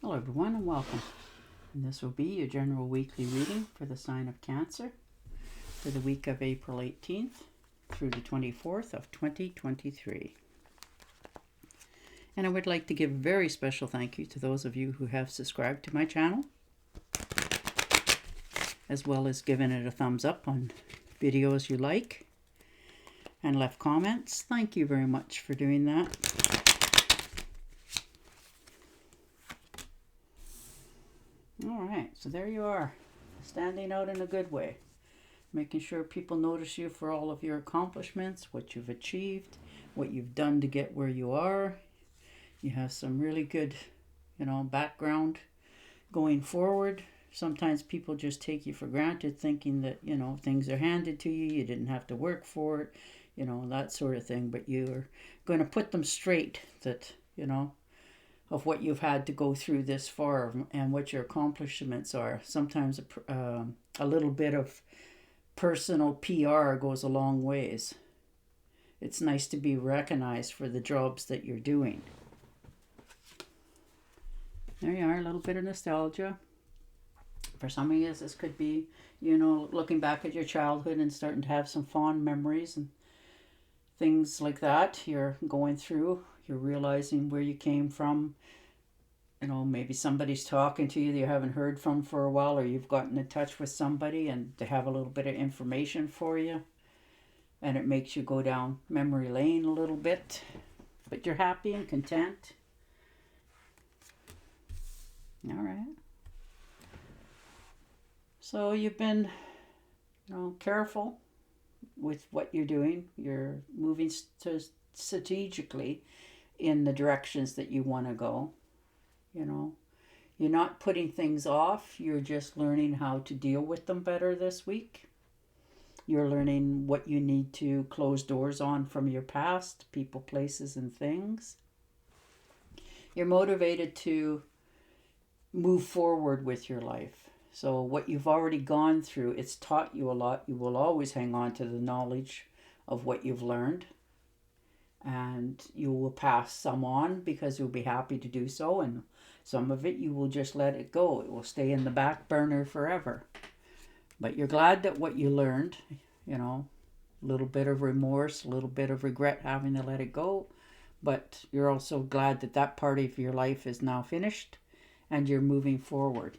Hello everyone and welcome. And this will be your general weekly reading for the sign of Cancer for the week of April 18th through the 24th of 2023. And I would like to give a very special thank you to those of you who have subscribed to my channel, as well as given it a thumbs up on videos you like and left comments. Thank you very much for doing that. All right, so there you are, standing out in a good way, making sure people notice you for all of your accomplishments, what you've achieved, what you've done to get where you are. You have some really good, background going forward. Sometimes people just take you for granted, thinking that, things are handed to you, you didn't have to work for it, that sort of thing. But you're going to put them straight that, of what you've had to go through this far and what your accomplishments are. Sometimes a little bit of personal PR goes a long ways. It's nice to be recognized for the jobs that you're doing. There you are, a little bit of nostalgia. For some of you, this could be, looking back at your childhood and starting to have some fond memories and things like that. You're going through. You're realizing where you came from. Maybe somebody's talking to you that you haven't heard from for a while, or you've gotten in touch with somebody and they have a little bit of information for you. And it makes you go down memory lane a little bit. But you're happy and content. All right. So you've been, careful with what you're doing. You're moving strategically in the directions that you want to go. You're not putting things off. You're just learning how to deal with them better this week. You're learning what you need to close doors on from your past, people, places, and things. You're motivated to move forward with your life. So what you've already gone through, it's taught you a lot. You will always hang on to the knowledge of what you've learned. And you will pass some on because you'll be happy to do so. And some of it, you will just let it go. It will stay in the back burner forever. But you're glad that what you learned, a little bit of remorse, a little bit of regret having to let it go. But you're also glad that that part of your life is now finished and you're moving forward.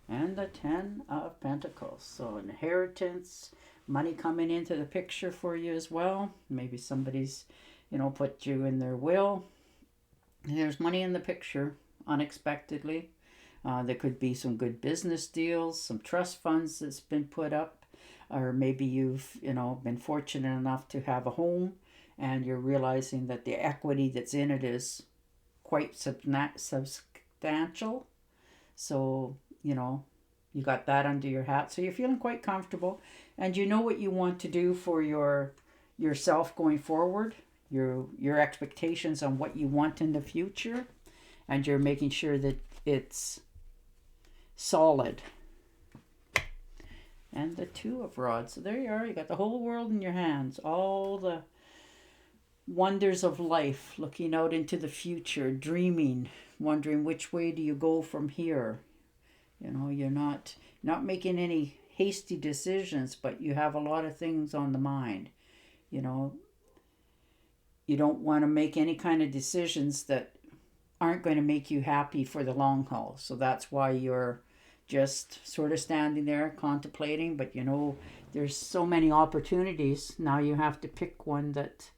And the 10 of Pentacles. So inheritance, money coming into the picture for you as well. Maybe somebody's, put you in their will. There's money in the picture unexpectedly. There could be some good business deals, some trust funds that's been put up. Or maybe you've, been fortunate enough to have a home and you're realizing that the equity that's in it is quite substantial. So, you got that under your hat. So you're feeling quite comfortable and you know what you want to do for yourself going forward, your expectations on what you want in the future, and you're making sure that it's solid. And the 2 of Rods. So there you are. You got the whole world in your hands. All the wonders of life, looking out into the future, dreaming, wondering which way do you go from here. You're not making any hasty decisions, but you have a lot of things on the mind. You don't want to make any kind of decisions that aren't going to make you happy for the long haul. So that's why you're just sort of standing there contemplating. But there's so many opportunities. Now you have to pick one that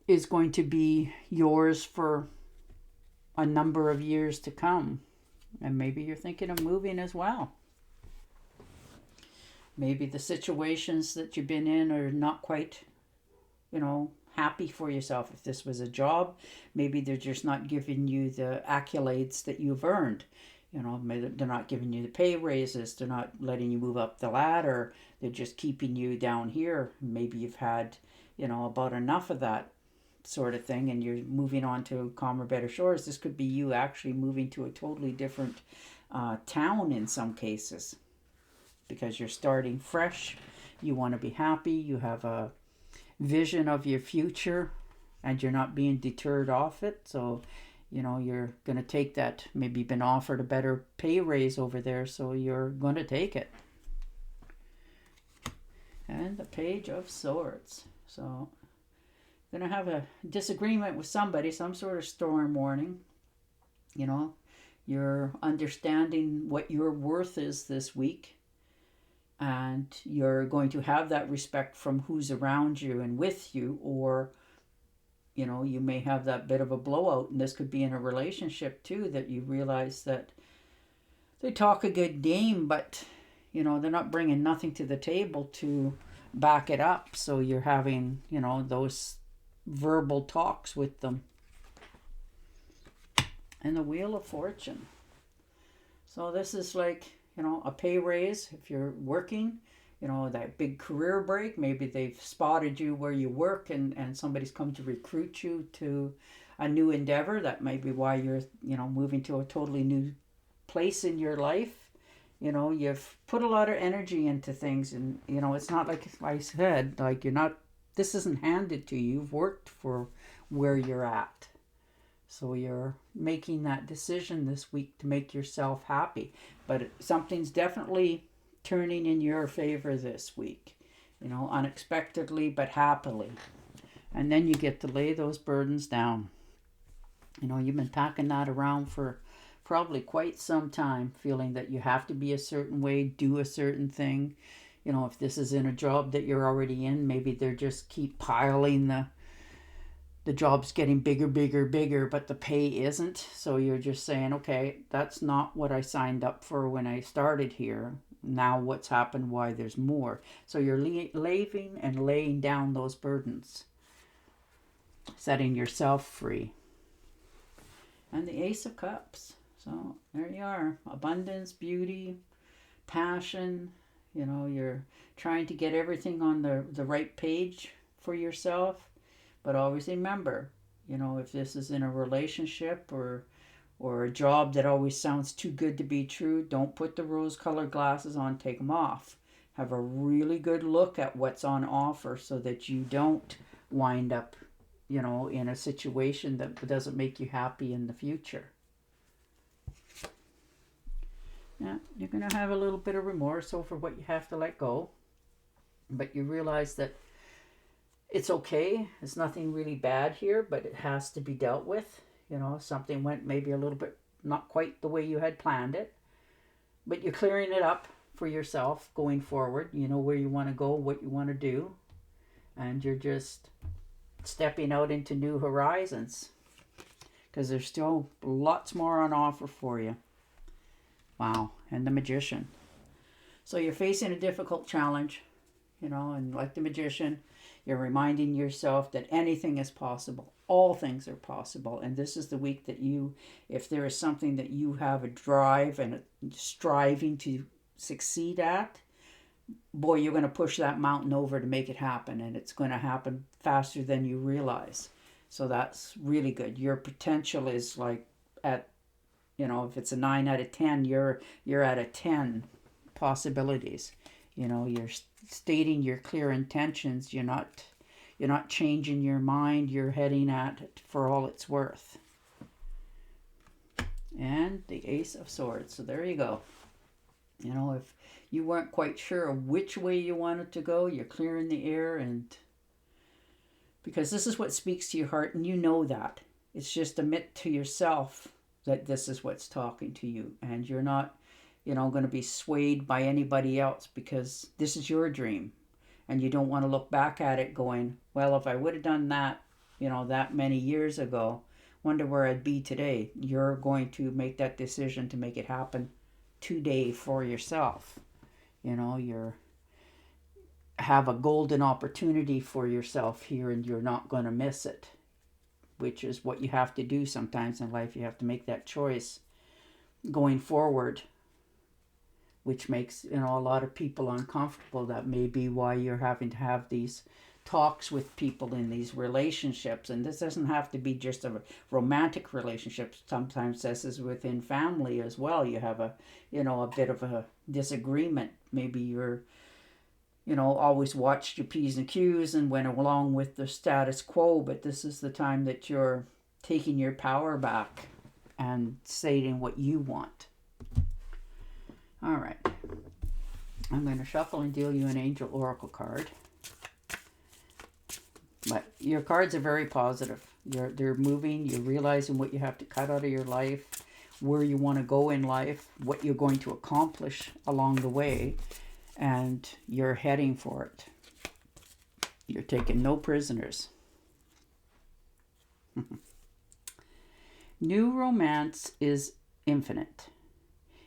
is going to be yours for a number of years to come. And maybe you're thinking of moving as well. Maybe the situations that you've been in are not quite, happy for yourself. If this was a job, maybe they're just not giving you the accolades that you've earned. Maybe they're not giving you the pay raises. They're not letting you move up the ladder. They're just keeping you down here. Maybe you've had, about enough of that sort of thing and you're moving on to calmer, better shores. This could be you actually moving to a totally different town in some cases because you're starting fresh. You want to be happy. You have a vision of your future and you're not being deterred off it. So you're going to take that. Maybe you've been offered a better pay raise over there, so you're going to take it. And the Page of Swords. So, going to have a disagreement with somebody, some sort of storm warning. You're understanding what your worth is this week. And you're going to have that respect from who's around you and with you, or you may have that bit of a blowout, and this could be in a relationship too, that you realize that they talk a good game, but they're not bringing nothing to the table to back it up. So you're having those verbal talks with them. And the Wheel of Fortune. So this is like a pay raise if you're working. That big career break. Maybe they've spotted you where you work, and somebody's come to recruit you to a new endeavor. That may be why you're, moving to a totally new place in your life. You've put a lot of energy into things, and, it's not like I said, like this isn't handed to you. You've worked for where you're at. So you're making that decision this week to make yourself happy. But something's definitely turning in your favor this week, unexpectedly but happily. And then you get to lay those burdens down. You've been packing that around for probably quite some time, feeling that you have to be a certain way, do a certain thing. If this is in a job that you're already in, maybe they're just keep piling the job's getting bigger, but the pay isn't. So you're just saying, okay, that's not what I signed up for when I started here. Now what's happened, why there's more. So you're leaving and laying down those burdens, setting yourself free. And the Ace of Cups. So there you are. Abundance, beauty, passion. You're trying to get everything on the right page for yourself. But always remember, if this is in a relationship or a job that always sounds too good to be true, don't put the rose-colored glasses on, take them off. Have a really good look at what's on offer so that you don't wind up, in a situation that doesn't make you happy in the future. Yeah, you're going to have a little bit of remorse over what you have to let go, but you realize that it's okay. It's nothing really bad here, but it has to be dealt with. Something went maybe a little bit not quite the way you had planned it, but you're clearing it up for yourself going forward. You know where you want to go, what you want to do, and you're just stepping out into new horizons because there's still lots more on offer for you. Wow. And the Magician. So you're facing a difficult challenge, and like the Magician, you're reminding yourself that anything is possible. All things are possible. And this is the week that if there is something that you have a drive and a striving to succeed at, boy, you're going to push that mountain over to make it happen. And it's going to happen faster than you realize. So that's really good. Your potential is like at, if it's a 9 out of 10, you're at a 10 possibilities. You're stating your clear intentions. You're not changing your mind. You're heading at it for all it's worth. And the Ace of Swords. So there you go. If you weren't quite sure which way you wanted to go, you're clearing the air, and because this is what speaks to your heart, and that. It's just admit to yourself that this is what's talking to you, and you're not going to be swayed by anybody else, because this is your dream, and you don't want to look back at it going, well, if I would have done that, that many years ago, wonder where I'd be today. You're going to make that decision to make it happen today for yourself. You're have a golden opportunity for yourself here, and you're not going to miss it, which is what you have to do sometimes in life. You have to make that choice going forward, which makes a lot of people uncomfortable. That may be why you're having to have these talks with people in these relationships. And this doesn't have to be just a romantic relationship. Sometimes this is within family as well. You have a bit of a disagreement. Maybe you're always watched your P's and Q's and went along with the status quo, but this is the time that you're taking your power back and stating what you want. All right. I'm going to shuffle and deal you an Angel Oracle card. But your cards are very positive. They're moving. You're realizing what you have to cut out of your life, where you want to go in life, what you're going to accomplish along the way, and you're heading for it. You're taking no prisoners. New romance is infinite,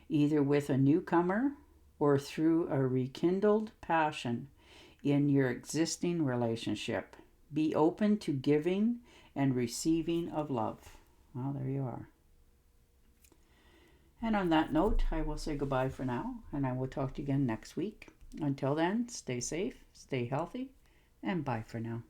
either with a newcomer or through a rekindled passion in your existing relationship. Be open to giving and receiving of love. Well, there you are. And on that note, I will say goodbye for now, and I will talk to you again next week. Until then, stay safe, stay healthy, and bye for now.